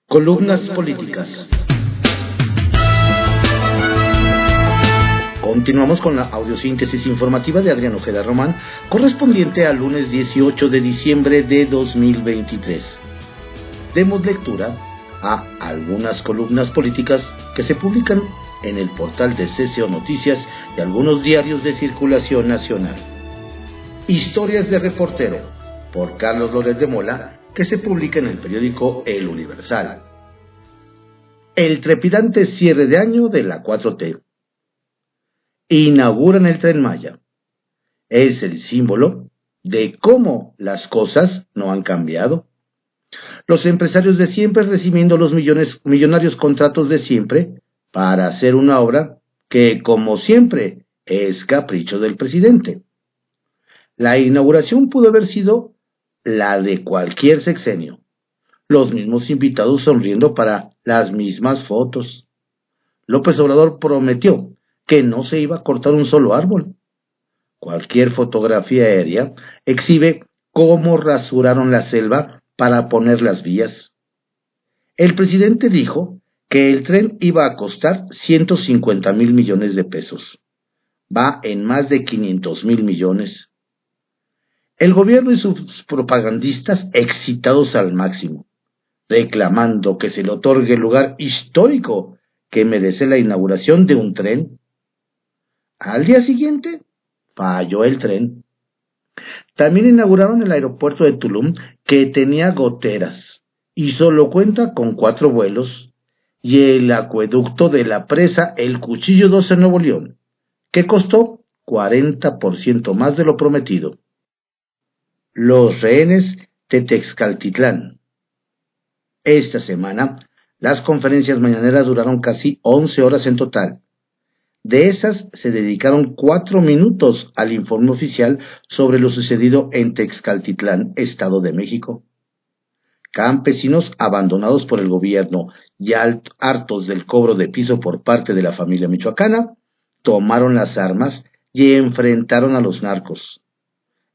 Columnas políticas. Continuamos con la audiosíntesis informativa de Adrián Ojeda Román, correspondiente al lunes 18 de diciembre de 2023. Demos lectura a algunas columnas políticas que se publican en el portal de CCO Noticias y algunos diarios de circulación nacional. Historias de reportero, por Carlos Loret de Mola, que se publica en el periódico El Universal. El trepidante cierre de año de la 4T. Inauguran el Tren Maya. Es el símbolo de cómo las cosas no han cambiado. Los empresarios de siempre recibiendo los millonarios contratos de siempre para hacer una obra que, como siempre, es capricho del presidente. La inauguración pudo haber sido la de cualquier sexenio. Los mismos invitados sonriendo para las mismas fotos. López Obrador prometió que no se iba a cortar un solo árbol. Cualquier fotografía aérea exhibe cómo rasuraron la selva para poner las vías. El presidente dijo que el tren iba a costar 150,000 millones de pesos. Va en más de 500,000 millones. El gobierno y sus propagandistas excitados al máximo, reclamando que se le otorgue el lugar histórico que merece la inauguración de un tren. Al día siguiente, falló el tren. También inauguraron el aeropuerto de Tulum, que tenía goteras y solo cuenta con 4 vuelos, y el acueducto de la presa El Cuchillo 2 en Nuevo León, que costó 40% más de lo prometido. Los rehenes de Texcaltitlán. Esta semana, las conferencias mañaneras duraron casi 11 horas en total. De esas se dedicaron 4 minutos al informe oficial sobre lo sucedido en Texcaltitlán, Estado de México. Campesinos abandonados por el gobierno y hartos del cobro de piso por parte de la familia michoacana, tomaron las armas y enfrentaron a los narcos.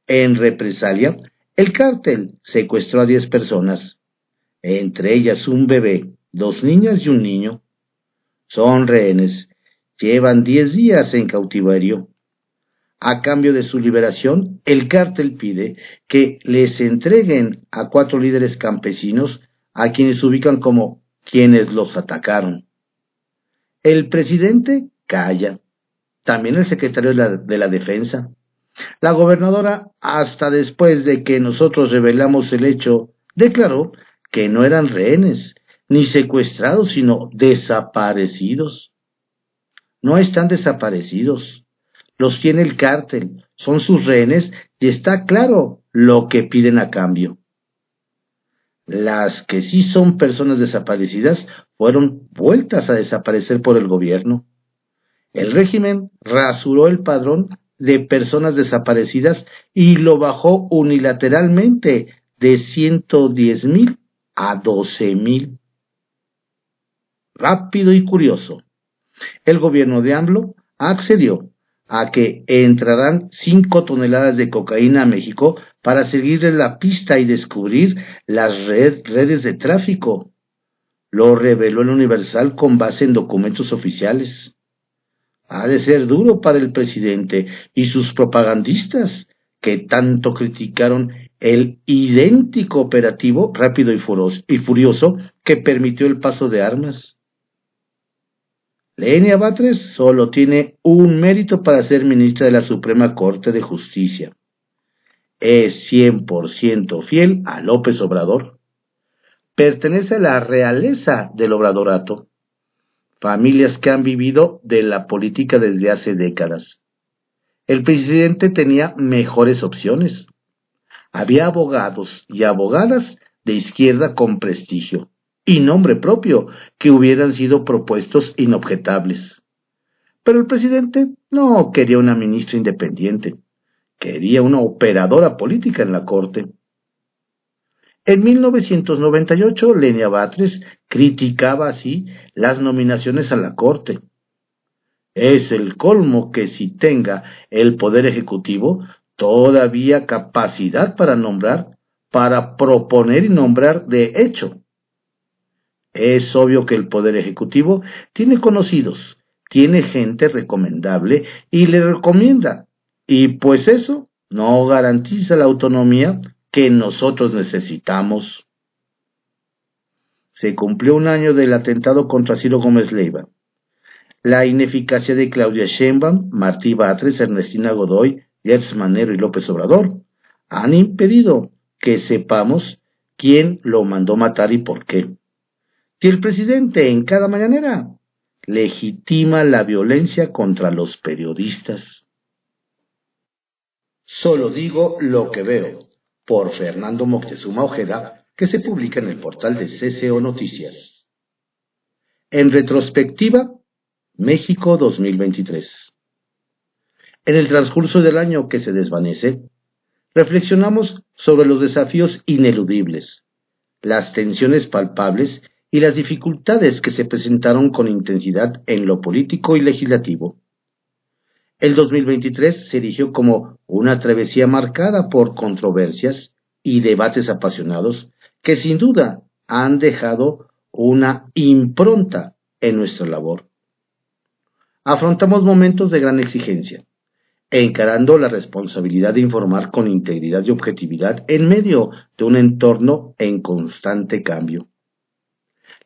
En represalia, el cártel secuestró a 10 personas, entre ellas un bebé, 2 niñas y un niño. Son rehenes. Llevan 10 días en cautiverio. A cambio de su liberación, el cártel pide que les entreguen a 4 líderes campesinos a quienes ubican como quienes los atacaron. El presidente calla. También el secretario de la Defensa. La gobernadora, hasta después de que nosotros revelamos el hecho, declaró que no eran rehenes, ni secuestrados, sino desaparecidos. No están desaparecidos, los tiene el cártel, son sus rehenes y está claro lo que piden a cambio. Las que sí son personas desaparecidas fueron vueltas a desaparecer por el gobierno. El régimen rasuró el padrón de personas desaparecidas y lo bajó unilateralmente de 110,000 a 12,000. Rápido y curioso. El gobierno de AMLO accedió a que entrarán 5 toneladas de cocaína a México para seguirle la pista y descubrir las redes de tráfico. Lo reveló el Universal con base en documentos oficiales. Ha de ser duro para el presidente y sus propagandistas, que tanto criticaron el idéntico operativo rápido y furioso que permitió el paso de armas. Lenia Batres solo tiene un mérito para ser ministra de la Suprema Corte de Justicia. Es 100% fiel a López Obrador. Pertenece a la realeza del obradorato. Familias que han vivido de la política desde hace décadas. El presidente tenía mejores opciones. Había abogados y abogadas de izquierda con prestigio y nombre propio que hubieran sido propuestos inobjetables. Pero el presidente no quería una ministra independiente, quería una operadora política en la corte. En 1998, Lenia Batres criticaba así las nominaciones a la corte. Es el colmo que si tenga el Poder Ejecutivo todavía capacidad para nombrar, para proponer y nombrar de hecho. Es obvio que el Poder Ejecutivo tiene conocidos, tiene gente recomendable y le recomienda. Y pues eso no garantiza la autonomía que nosotros necesitamos. Se cumplió un año del atentado contra Ciro Gómez Leiva. La ineficacia de Claudia Sheinbaum, Martí Batres, Ernestina Godoy, Gertz Manero y López Obrador han impedido que sepamos quién lo mandó matar y por qué. Si el presidente en cada mañanera legitima la violencia contra los periodistas. Solo digo lo que veo, por Fernando Moctezuma Ojeda, que se publica en el portal de CCO Noticias. En retrospectiva, México 2023. En el transcurso del año que se desvanece, reflexionamos sobre los desafíos ineludibles, las tensiones palpables y las dificultades que se presentaron con intensidad en lo político y legislativo. El 2023 se erigió como una travesía marcada por controversias y debates apasionados que sin duda han dejado una impronta en nuestra labor. Afrontamos momentos de gran exigencia, encarando la responsabilidad de informar con integridad y objetividad en medio de un entorno en constante cambio.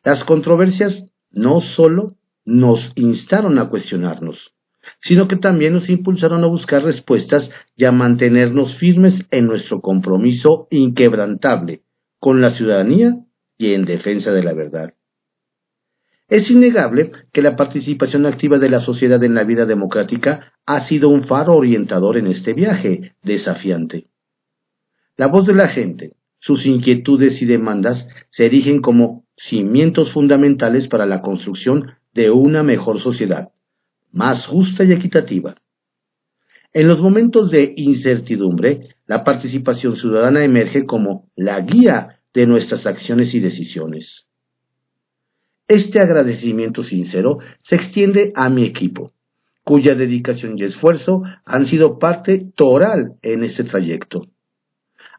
Las controversias no solo nos instaron a cuestionarnos, sino que también nos impulsaron a buscar respuestas y a mantenernos firmes en nuestro compromiso inquebrantable con la ciudadanía y en defensa de la verdad. Es innegable que la participación activa de la sociedad en la vida democrática ha sido un faro orientador en este viaje desafiante. La voz de la gente, sus inquietudes y demandas se erigen como cimientos fundamentales para la construcción de una mejor sociedad, más justa y equitativa. En los momentos de incertidumbre, la participación ciudadana emerge como la guía de nuestras acciones y decisiones. Este agradecimiento sincero se extiende a mi equipo, cuya dedicación y esfuerzo han sido parte toral en este trayecto.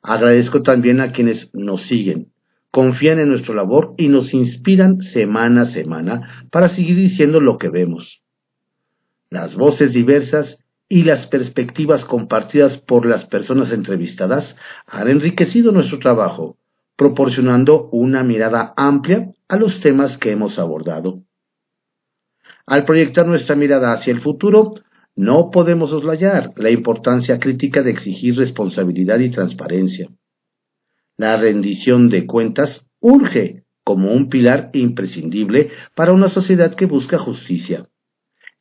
Agradezco también a quienes nos siguen, confían en nuestra labor y nos inspiran semana a semana para seguir diciendo lo que vemos. Las voces diversas y las perspectivas compartidas por las personas entrevistadas han enriquecido nuestro trabajo, proporcionando una mirada amplia a los temas que hemos abordado. Al proyectar nuestra mirada hacia el futuro, no podemos soslayar la importancia crítica de exigir responsabilidad y transparencia. La rendición de cuentas urge como un pilar imprescindible para una sociedad que busca justicia.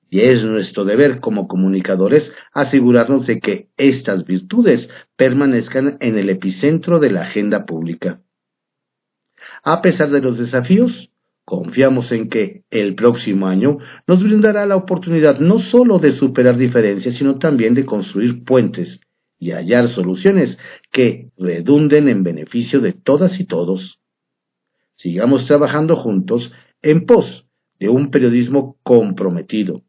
Y es nuestro deber como comunicadores asegurarnos de que estas virtudes permanezcan en el epicentro de la agenda pública. A pesar de los desafíos, confiamos en que el próximo año nos brindará la oportunidad no solo de superar diferencias, sino también de construir puentes y hallar soluciones que redunden en beneficio de todas y todos. Sigamos trabajando juntos en pos de un periodismo comprometido,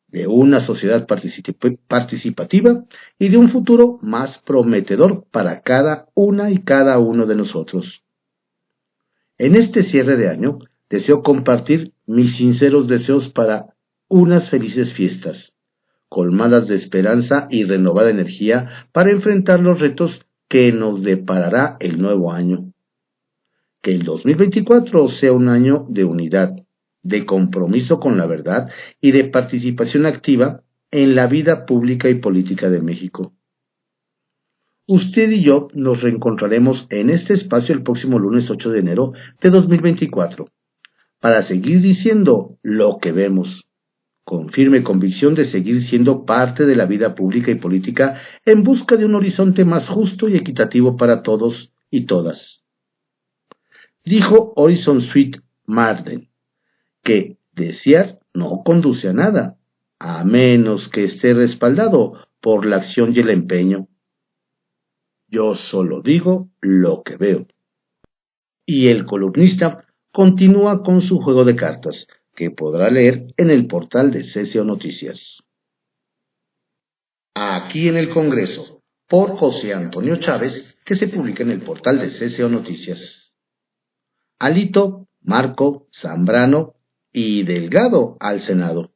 de una sociedad participativa y de un futuro más prometedor para cada una y cada uno de nosotros. En este cierre de año, deseo compartir mis sinceros deseos para unas felices fiestas, colmadas de esperanza y renovada energía para enfrentar los retos que nos deparará el nuevo año. Que el 2024 sea un año de unidad, de compromiso con la verdad y de participación activa en la vida pública y política de México. Usted y yo nos reencontraremos en este espacio el próximo lunes 8 de enero de 2024 para seguir diciendo lo que vemos, con firme convicción de seguir siendo parte de la vida pública y política en busca de un horizonte más justo y equitativo para todos y todas. Dijo Orison Swett Marden que desear no conduce a nada, a menos que esté respaldado por la acción y el empeño. Yo solo digo lo que veo. Y el columnista continúa con su juego de cartas, que podrá leer en el portal de CCO Noticias. Aquí en el Congreso, por José Antonio Chávez, que se publica en el portal de CCO Noticias. Alito Marco, Zambrano y Delgado al Senado.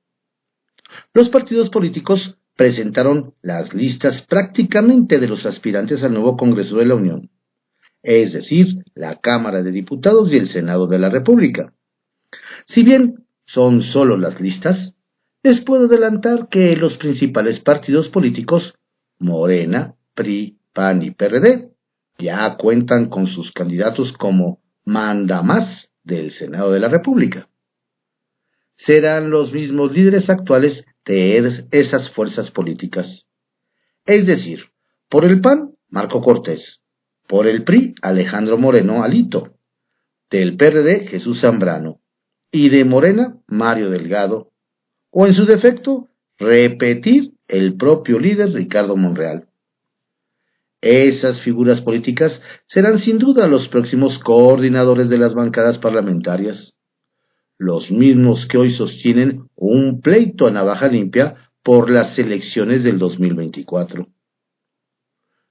Los partidos políticos presentaron las listas prácticamente de los aspirantes al nuevo Congreso de la Unión, es decir, la Cámara de Diputados y el Senado de la República. Si bien son solo las listas, les puedo adelantar que los principales partidos políticos, Morena, PRI, PAN y PRD, ya cuentan con sus candidatos como mandamás del Senado de la República. Serán los mismos líderes actuales de esas fuerzas políticas. Es decir, por el PAN, Marco Cortés, por el PRI, Alejandro Moreno Alito, del PRD, Jesús Zambrano, y de Morena, Mario Delgado, o en su defecto, repetir el propio líder Ricardo Monreal. Esas figuras políticas serán sin duda los próximos coordinadores de las bancadas parlamentarias, los mismos que hoy sostienen un pleito a navaja limpia por las elecciones del 2024.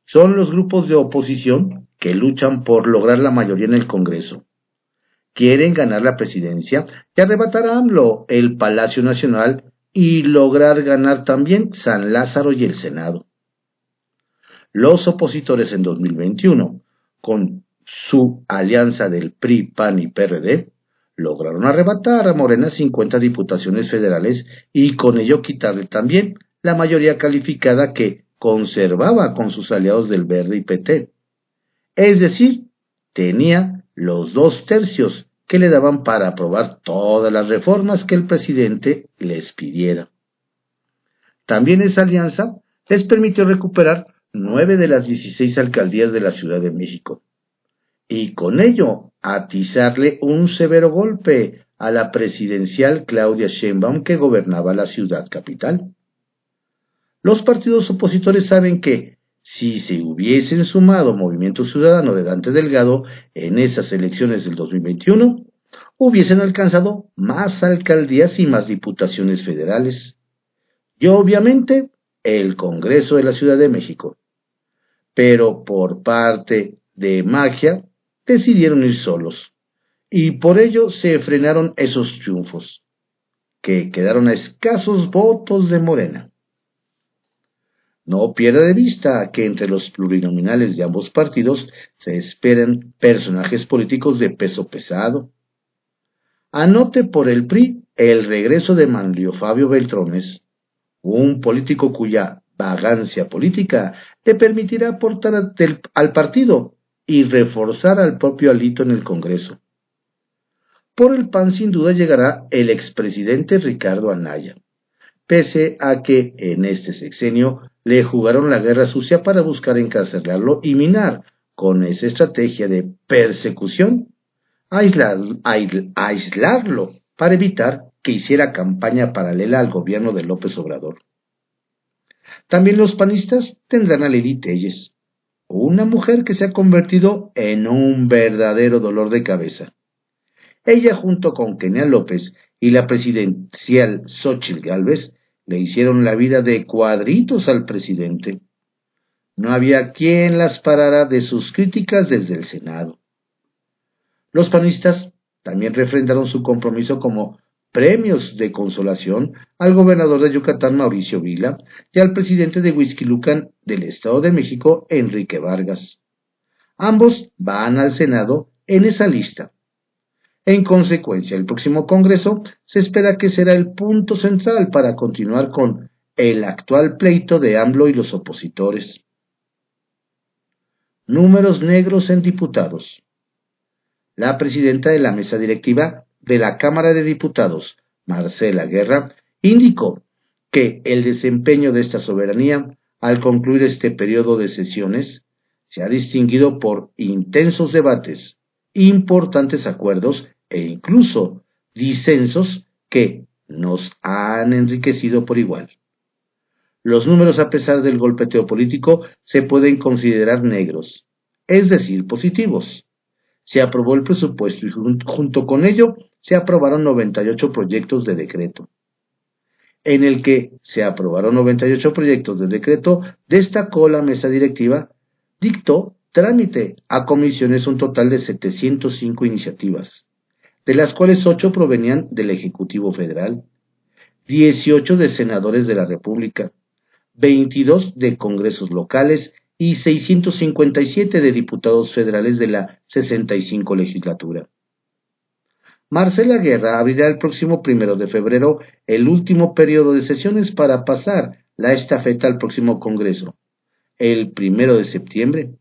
Son los grupos de oposición que luchan por lograr la mayoría en el Congreso. Quieren ganar la presidencia y arrebatar a AMLO el Palacio Nacional y lograr ganar también San Lázaro y el Senado. Los opositores en 2021, con su alianza del PRI, PAN y PRD, lograron arrebatar a Morena 50 diputaciones federales y con ello quitarle también la mayoría calificada que conservaba con sus aliados del Verde y PT. Es decir, tenía los 2/3 que le daban para aprobar todas las reformas que el presidente les pidiera. También esa alianza les permitió recuperar 9 de las 16 alcaldías de la Ciudad de México, y con ello atizarle un severo golpe a la presidencial Claudia Sheinbaum que gobernaba la ciudad capital. Los partidos opositores saben que, si se hubiesen sumado Movimiento Ciudadano de Dante Delgado en esas elecciones del 2021, hubiesen alcanzado más alcaldías y más diputaciones federales. Y obviamente, el Congreso de la Ciudad de México. Pero por parte de magia, decidieron ir solos, y por ello se frenaron esos triunfos, que quedaron a escasos votos de Morena. No pierda de vista que entre los plurinominales de ambos partidos se esperan personajes políticos de peso pesado. Anote por el PRI el regreso de Manlio Fabio Beltrones, un político cuya vagancia política le permitirá aportar al partido y reforzar al propio Alito en el Congreso. Por el PAN sin duda llegará el expresidente Ricardo Anaya, pese a que en este sexenio le jugaron la guerra sucia para buscar encarcelarlo y minar, con esa estrategia de persecución, aislarlo para evitar que hiciera campaña paralela al gobierno de López Obrador. También los panistas tendrán a Lili Téllez, una mujer que se ha convertido en un verdadero dolor de cabeza. Ella, junto con Kenia López y la presidencial Xóchitl Gálvez, le hicieron la vida de cuadritos al presidente. No había quien las parara de sus críticas desde el Senado. Los panistas también refrendaron su compromiso como premios de consolación al gobernador de Yucatán, Mauricio Vila, y al presidente de Huixquilucan del Estado de México, Enrique Vargas. Ambos van al Senado en esa lista. En consecuencia, el próximo Congreso se espera que será el punto central para continuar con el actual pleito de AMLO y los opositores. Números negros en diputados. La presidenta de la mesa directiva de la Cámara de Diputados, Marcela Guerra, indicó que el desempeño de esta soberanía, al concluir este periodo de sesiones, se ha distinguido por intensos debates, importantes acuerdos e incluso disensos que nos han enriquecido por igual. Los números, a pesar del golpeteo político, se pueden considerar negros, es decir, positivos. Se aprobó el presupuesto y junto con ello se aprobaron 98 proyectos de decreto. En el que se aprobaron 98 proyectos de decreto, destacó la mesa directiva, dictó trámite a comisiones un total de 705 iniciativas, de las cuales 8 provenían del Ejecutivo Federal, 18 de senadores de la República, 22 de congresos locales y 657 de diputados federales de la 65 legislatura. Marcela Guerra abrirá el próximo 1 de febrero el último periodo de sesiones para pasar la estafeta al próximo Congreso, el 1 de septiembre,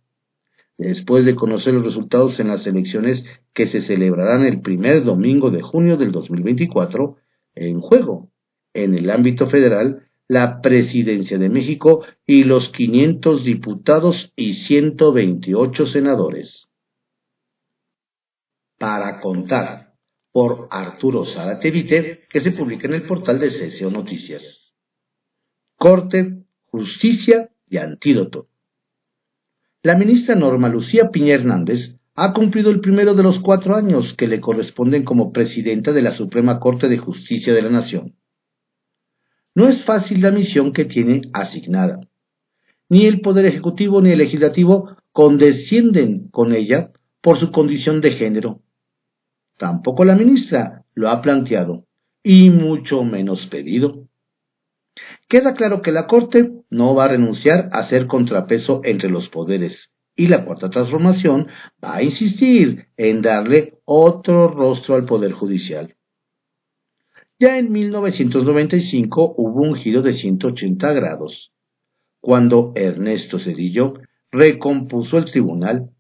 después de conocer los resultados en las elecciones que se celebrarán el primer domingo de junio del 2024, en juego, en el ámbito federal, la Presidencia de México y los 500 diputados y 128 senadores. Para contar, por Arturo Zárate, que se publica en el portal de CCO Noticias. Corte, Justicia y Antídoto. La ministra Norma Lucía Piña Hernández ha cumplido el primero de los 4 años que le corresponden como presidenta de la Suprema Corte de Justicia de la Nación. No es fácil la misión que tiene asignada. Ni el Poder Ejecutivo ni el Legislativo condescienden con ella por su condición de género. Tampoco la ministra lo ha planteado, y mucho menos pedido. Queda claro que la Corte no va a renunciar a ser contrapeso entre los poderes, y la Cuarta Transformación va a insistir en darle otro rostro al Poder Judicial. Ya en 1995 hubo un giro de 180 grados, cuando Ernesto Zedillo recompuso el tribunal,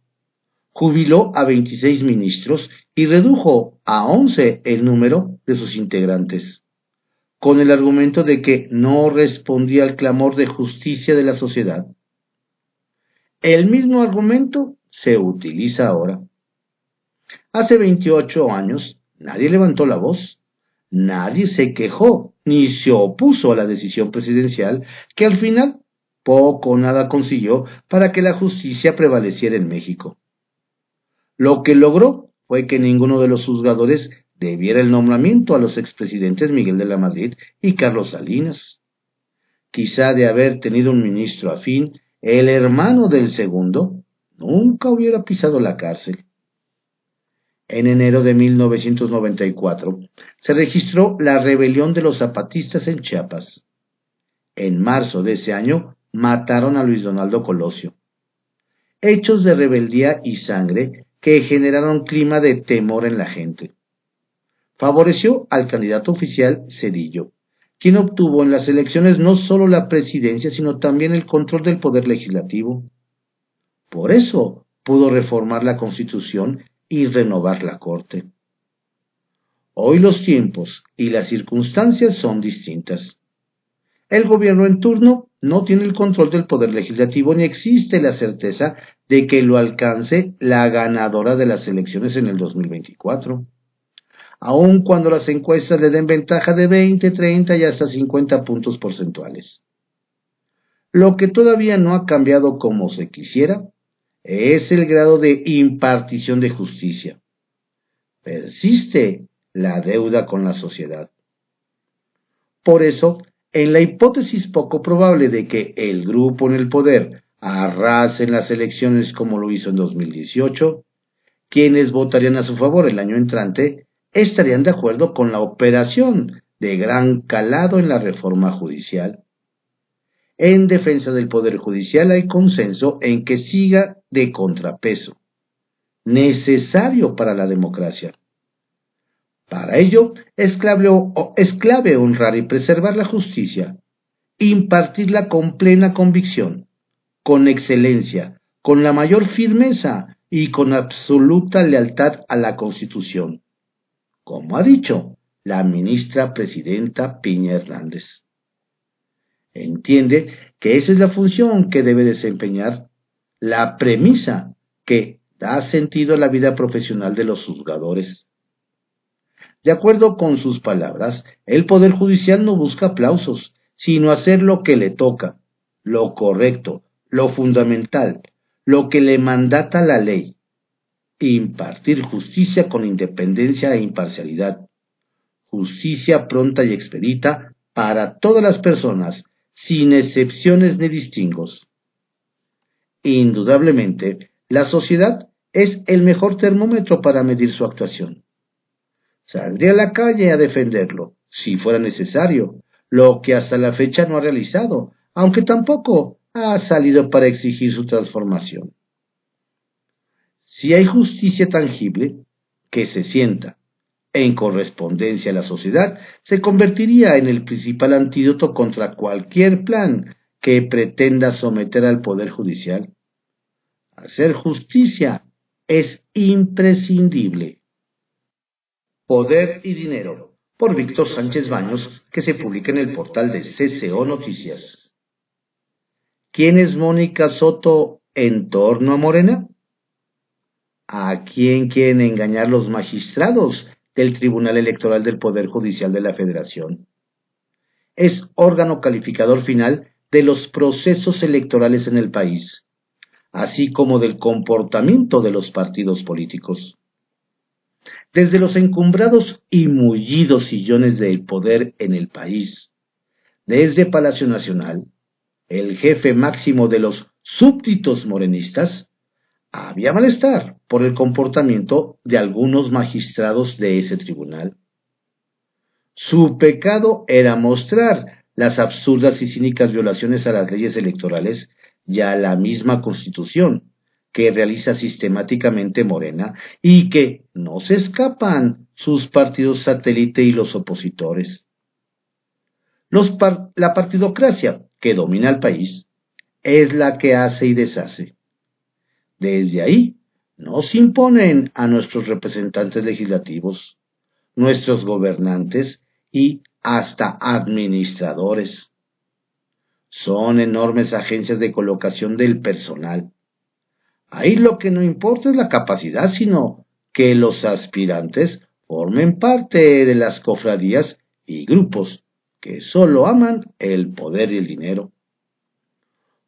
jubiló a 26 ministros y redujo a 11 el número de sus integrantes, con el argumento de que no respondía al clamor de justicia de la sociedad. El mismo argumento se utiliza ahora. Hace 28 años nadie levantó la voz, nadie se quejó ni se opuso a la decisión presidencial que al final poco o nada consiguió para que la justicia prevaleciera en México. Lo que logró fue que ninguno de los juzgadores debiera el nombramiento a los expresidentes Miguel de la Madrid y Carlos Salinas. Quizá de haber tenido un ministro afín, el hermano del segundo nunca hubiera pisado la cárcel. En enero de 1994 se registró la rebelión de los zapatistas en Chiapas. En marzo de ese año mataron a Luis Donaldo Colosio. Hechos de rebeldía y sangre que generaron clima de temor en la gente. Favoreció al candidato oficial Zedillo, quien obtuvo en las elecciones no solo la presidencia, sino también el control del poder legislativo. Por eso pudo reformar la Constitución y renovar la Corte. Hoy los tiempos y las circunstancias son distintas. El gobierno en turno no tiene el control del poder legislativo ni existe la certeza de que lo alcance la ganadora de las elecciones en el 2024. Aun cuando las encuestas le den ventaja de 20, 30 y hasta 50 puntos porcentuales. Lo que todavía no ha cambiado como se quisiera es el grado de impartición de justicia. Persiste la deuda con la sociedad. Por eso, en la hipótesis poco probable de que el grupo en el poder arrase en las elecciones como lo hizo en 2018, quienes votarían a su favor el año entrante estarían de acuerdo con la operación de gran calado en la reforma judicial. En defensa del Poder Judicial hay consenso en que siga de contrapeso, necesario para la democracia. Para ello es clave honrar y preservar la justicia, impartirla con plena convicción, con excelencia, con la mayor firmeza y con absoluta lealtad a la Constitución, como ha dicho la ministra presidenta Piña Hernández. Entiende que esa es la función que debe desempeñar, la premisa que da sentido a la vida profesional de los juzgadores. De acuerdo con sus palabras, el Poder Judicial no busca aplausos, sino hacer lo que le toca, lo correcto, lo fundamental, lo que le mandata la ley, impartir justicia con independencia e imparcialidad, justicia pronta y expedita para todas las personas, sin excepciones ni distingos. Indudablemente, la sociedad es el mejor termómetro para medir su actuación. Saldría a la calle a defenderlo, si fuera necesario, lo que hasta la fecha no ha realizado, aunque tampoco ha salido para exigir su transformación. Si hay justicia tangible, que se sienta en correspondencia a la sociedad, se convertiría en el principal antídoto contra cualquier plan que pretenda someter al Poder Judicial. Hacer justicia es imprescindible. Poder y dinero, por Víctor Sánchez Baños, que se publica en el portal de CCO Noticias. ¿Quién es Mónica Soto en torno a Morena? ¿A quién quieren engañar los magistrados del Tribunal Electoral del Poder Judicial de la Federación? Es órgano calificador final de los procesos electorales en el país, así como del comportamiento de los partidos políticos. Desde los encumbrados y mullidos sillones del poder en el país, desde Palacio Nacional, el jefe máximo de los súbditos morenistas, había malestar por el comportamiento de algunos magistrados de ese tribunal. Su pecado era mostrar las absurdas y cínicas violaciones a las leyes electorales y a la misma Constitución que realiza sistemáticamente Morena y que no se escapan sus partidos satélite y los opositores. La partidocracia que domina el país es la que hace y deshace. Desde ahí nos imponen a nuestros representantes legislativos, nuestros gobernantes y hasta administradores. Son enormes agencias de colocación del personal. Ahí lo que no importa es la capacidad, sino que los aspirantes formen parte de las cofradías y grupos que solo aman el poder y el dinero.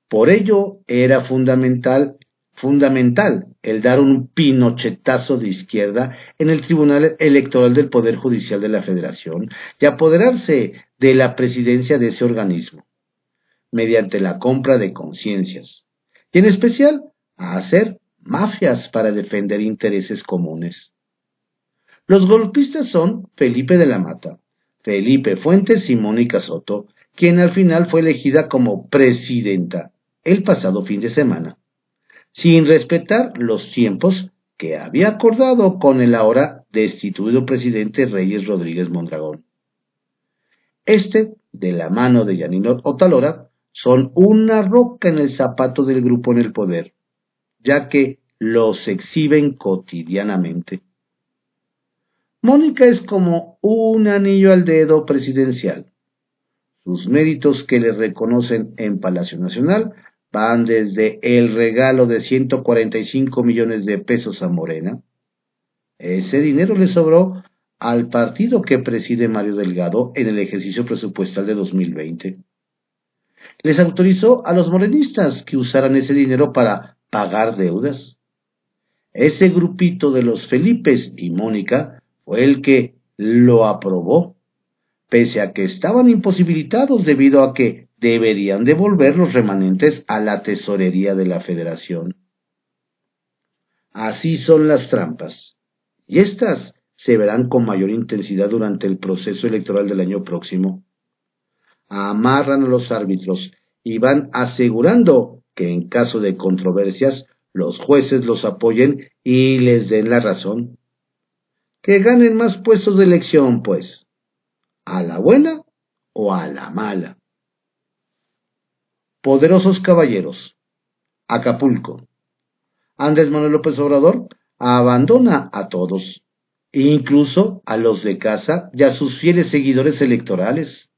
Por ello era fundamental el dar un pinochetazo de izquierda en el Tribunal Electoral del Poder Judicial de la Federación y apoderarse de la presidencia de ese organismo, mediante la compra de conciencias, y en especial a hacer mafias para defender intereses comunes. Los golpistas son Felipe de la Mata, Felipe Fuentes y Mónica Soto, quien al final fue elegida como presidenta el pasado fin de semana, sin respetar los tiempos que había acordado con el ahora destituido presidente Reyes Rodríguez Mondragón. De la mano de Yanino Otalora, son una roca en el zapato del grupo en el poder, ya que los exhiben cotidianamente. Mónica es como un anillo al dedo presidencial. Sus méritos que le reconocen en Palacio Nacional van desde el regalo de 145 millones de pesos a Morena. Ese dinero le sobró al partido que preside Mario Delgado en el ejercicio presupuestal de 2020. Les autorizó a los morenistas que usaran ese dinero para pagar deudas. Ese grupito de los Felipes y Mónica fue el que lo aprobó, pese a que estaban imposibilitados debido a que deberían devolver los remanentes a la tesorería de la Federación. Así son las trampas, y estas se verán con mayor intensidad durante el proceso electoral del año próximo. Amarran a los árbitros y van asegurando que en caso de controversias los jueces los apoyen y les den la razón. Que ganen más puestos de elección, pues, a la buena o a la mala. Poderosos caballeros. Acapulco. Andrés Manuel López Obrador abandona a todos, incluso a los de casa y a sus fieles seguidores electorales.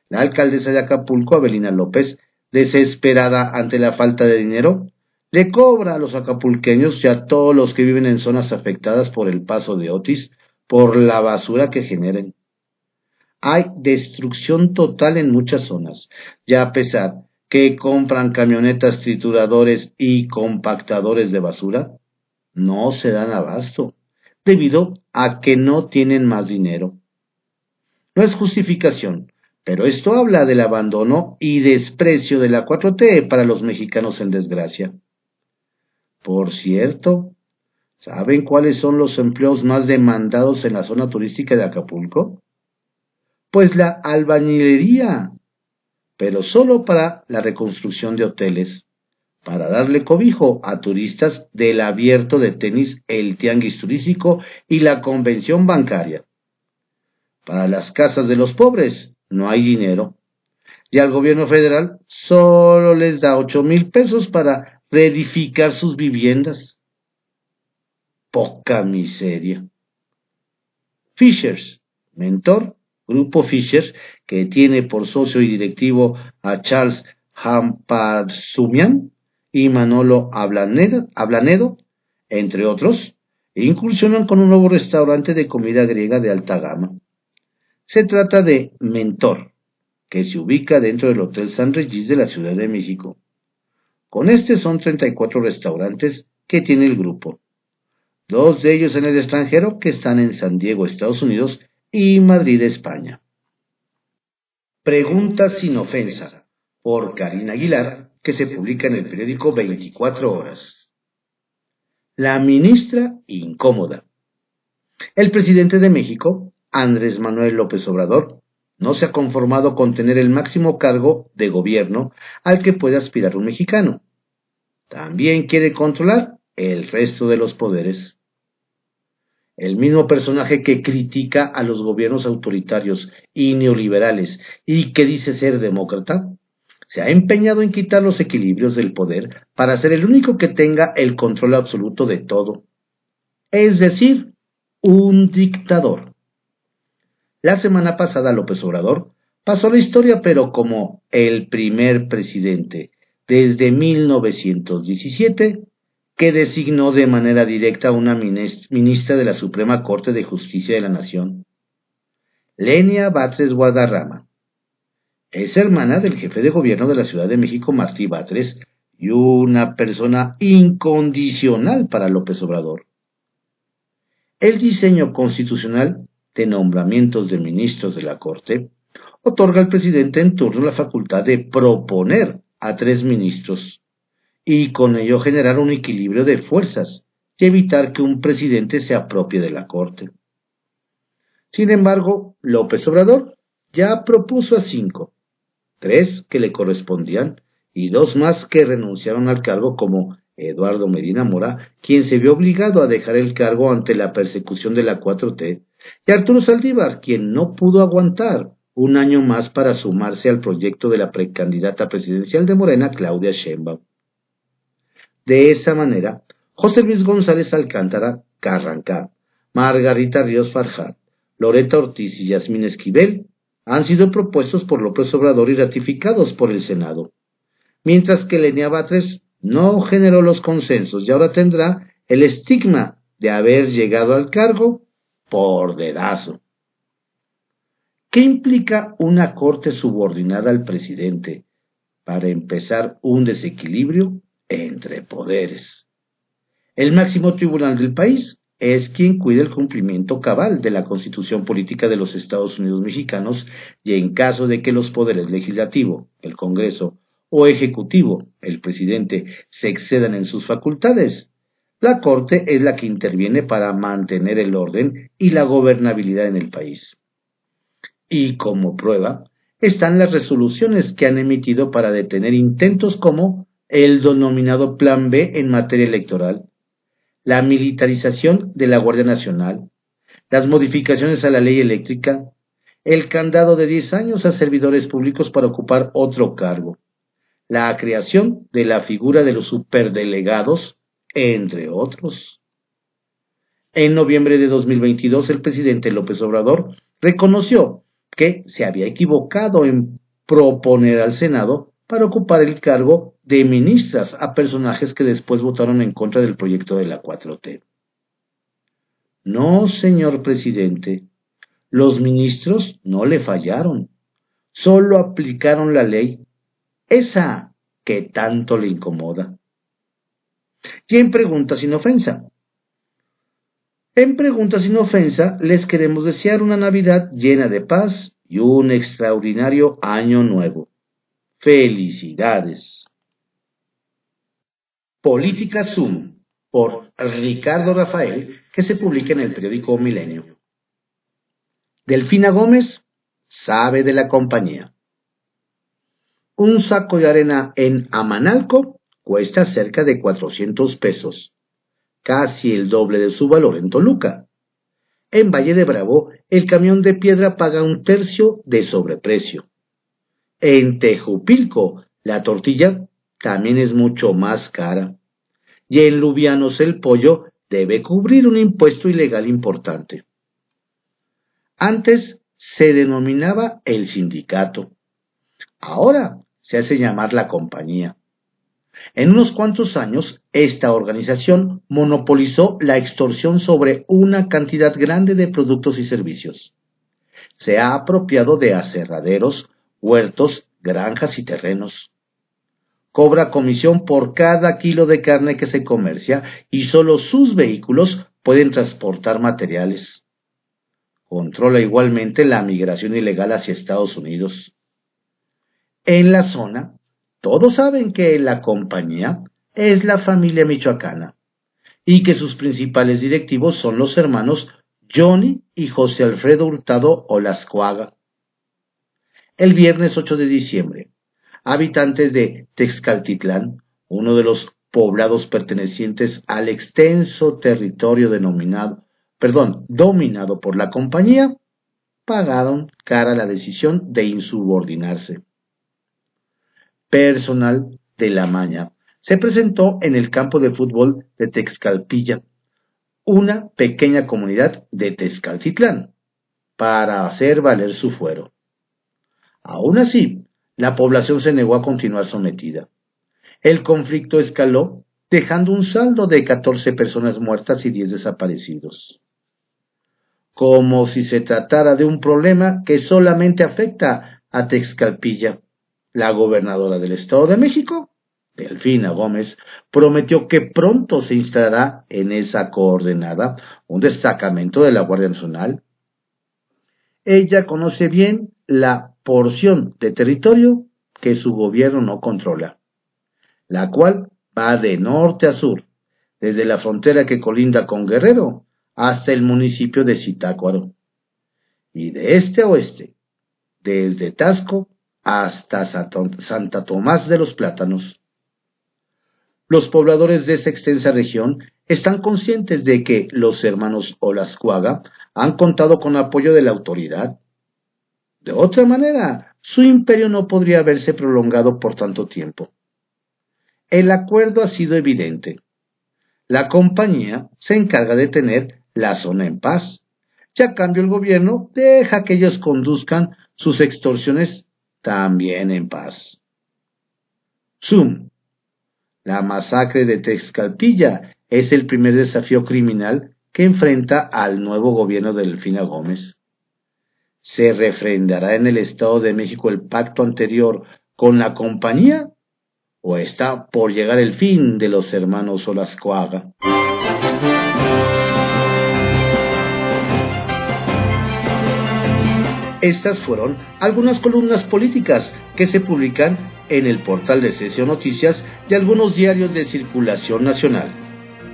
La alcaldesa de Acapulco, Avelina López, desesperada ante la falta de dinero, le cobra a los acapulqueños y a todos los que viven en zonas afectadas por el paso de Otis por la basura que generen. Hay destrucción total en muchas zonas, ya a pesar que compran camionetas trituradores y compactadores de basura, no se dan abasto, debido a que no tienen más dinero. No es justificación, pero esto habla del abandono y desprecio de la 4T para los mexicanos en desgracia. Por cierto, ¿Saben cuáles son los empleos más demandados en la zona turística de Acapulco? Pues la albañilería, pero solo para la reconstrucción de hoteles, para darle cobijo a turistas del abierto de tenis, el tianguis turístico y la convención bancaria. Para las casas de los pobres no hay dinero, y al gobierno federal solo les da 8,000 pesos para reedificar sus viviendas. Poca miseria. Fishers, mentor, Grupo Fisher, que tiene por socio y directivo a Charles Hamparsumian y Manolo Ablanedo, entre otros, incursionan con un nuevo restaurante de comida griega de alta gama. Se trata de Mentor, que se ubica dentro del Hotel San Regis de la Ciudad de México. Con este son 34 restaurantes que tiene el grupo. 2 de ellos en el extranjero, que están en San Diego, Estados Unidos, y Madrid, España. Preguntas sin ofensa, por Karina Aguilar, que se publica en el periódico 24 Horas. La ministra incómoda. El presidente de México, Andrés Manuel López Obrador, no se ha conformado con tener el máximo cargo de gobierno al que puede aspirar un mexicano. También quiere controlar el resto de los poderes. El mismo personaje que critica a los gobiernos autoritarios y neoliberales y que dice ser demócrata, se ha empeñado en quitar los equilibrios del poder para ser el único que tenga el control absoluto de todo. Es decir, un dictador. La semana pasada López Obrador pasó la historia, pero como el primer presidente desde 1917 que designó de manera directa a una ministra de la Suprema Corte de Justicia de la Nación, Lenia Batres Guadarrama. Es hermana del jefe de gobierno de la Ciudad de México, Martí Batres, y una persona incondicional para López Obrador. El diseño constitucional de nombramientos de ministros de la Corte otorga al presidente en turno la facultad de proponer a 3 ministros, y con ello generar un equilibrio de fuerzas y evitar que un presidente se apropie de la Corte. Sin embargo, López Obrador ya propuso a 5, 3 que le correspondían y 2 más que renunciaron al cargo, como Eduardo Medina Mora, quien se vio obligado a dejar el cargo ante la persecución de la 4T, y Arturo Saldívar, quien no pudo aguantar un año más para sumarse al proyecto de la precandidata presidencial de Morena, Claudia Sheinbaum. De esa manera, José Luis González Alcántara Carrancá, Margarita Ríos Farjat, Loreta Ortiz y Yasmín Esquivel han sido propuestos por López Obrador y ratificados por el Senado, mientras que Lenia Batres no generó los consensos y ahora tendrá el estigma de haber llegado al cargo por dedazo. ¿Qué implica una corte subordinada al presidente? Para empezar, un desequilibrio entre poderes. El máximo tribunal del país es quien cuida el cumplimiento cabal de la Constitución Política de los Estados Unidos Mexicanos, y en caso de que los poderes legislativo, el Congreso, o ejecutivo, el presidente, se excedan en sus facultades, la Corte es la que interviene para mantener el orden y la gobernabilidad en el país. Y como prueba están las resoluciones que han emitido para detener intentos como el denominado Plan B en materia electoral, la militarización de la Guardia Nacional, las modificaciones a la ley eléctrica, el candado de 10 años a servidores públicos para ocupar otro cargo, la creación de la figura de los superdelegados, entre otros. En noviembre de 2022, el presidente López Obrador reconoció que se había equivocado en proponer al Senado para ocupar el cargo de ministras a personajes que después votaron en contra del proyecto de la 4T. No, señor presidente, los ministros no le fallaron, solo aplicaron la ley, esa que tanto le incomoda. Y en Preguntas sin Ofensa. En Preguntas sin Ofensa les queremos desear una Navidad llena de paz y un extraordinario año nuevo. ¡Felicidades! Política Zoom. por Ricardo Rafael, que se publica en el periódico Milenio. Delfina Gómez sabe de la compañía. Un saco de arena en Amanalco cuesta cerca de 400 pesos, casi el doble de su valor en Toluca. En Valle de Bravo, el camión de piedra paga 1/3 de sobreprecio. En Tejupilco, la tortilla también es mucho más cara. Y en Lubianos el pollo debe cubrir un impuesto ilegal importante. Antes se denominaba el sindicato. Ahora se hace llamar la compañía. En unos cuantos años, esta organización monopolizó la extorsión sobre una cantidad grande de productos y servicios. Se ha apropiado de aserraderos, huertos, granjas y terrenos. Cobra comisión por cada kilo de carne que se comercia y solo sus vehículos pueden transportar materiales. Controla igualmente la migración ilegal hacia Estados Unidos. En la zona, todos saben que la compañía es la familia michoacana y que sus principales directivos son los hermanos Johnny y José Alfredo Hurtado Olascuaga. El viernes 8 de diciembre, habitantes de Texcaltitlán, uno de los poblados pertenecientes al extenso territorio dominado por la compañía, pagaron cara la decisión de insubordinarse. Personal de la Maña se presentó en el campo de fútbol de Texcalpilla, una pequeña comunidad de Texcaltitlán, para hacer valer su fuero. Aún así, la población se negó a continuar sometida. El conflicto escaló, dejando un saldo de 14 personas muertas y 10 desaparecidos. Como si se tratara de un problema que solamente afecta a Texcalpilla, la gobernadora del Estado de México, Delfina Gómez, prometió que pronto se instalará en esa coordenada un destacamento de la Guardia Nacional. Ella conoce bien la porción de territorio que su gobierno no controla, la cual va de norte a sur, desde la frontera que colinda con Guerrero hasta el municipio de Zitácuaro, y de este a oeste, desde Taxco hasta Santa Tomás de los Plátanos. Los pobladores de esa extensa región están conscientes de que los hermanos Olascuaga han contado con apoyo de la autoridad. De otra manera, su imperio no podría haberse prolongado por tanto tiempo. El acuerdo ha sido evidente. La compañía se encarga de tener la zona en paz, y a cambio el gobierno deja que ellos conduzcan sus extorsiones también en paz. Zoom. La masacre de Texcalpilla es el primer desafío criminal que enfrenta al nuevo gobierno de Delfina Gómez. ¿Se refrendará en el Estado de México el pacto anterior con la compañía? ¿O está por llegar el fin de los hermanos Olascuaga? Estas fueron algunas columnas políticas que se publican en el portal de CCO Noticias y algunos diarios de circulación nacional,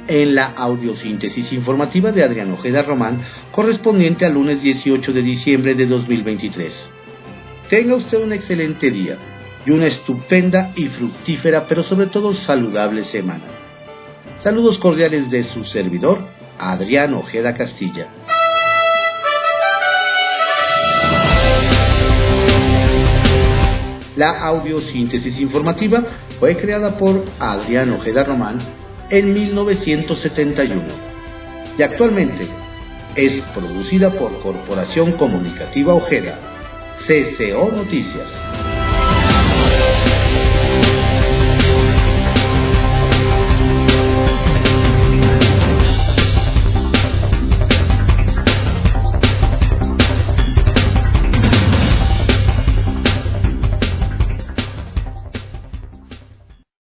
en la audiosíntesis informativa de Adrián Ojeda Román, correspondiente al lunes 18 de diciembre de 2023. Tenga usted un excelente día y una estupenda y fructífera, pero sobre todo saludable semana. Saludos cordiales de su servidor, Adrián Ojeda Castilla. La audiosíntesis informativa fue creada por Adrián Ojeda Román en 1971 y actualmente es producida por Corporación Comunicativa Ojeda, CCO Noticias.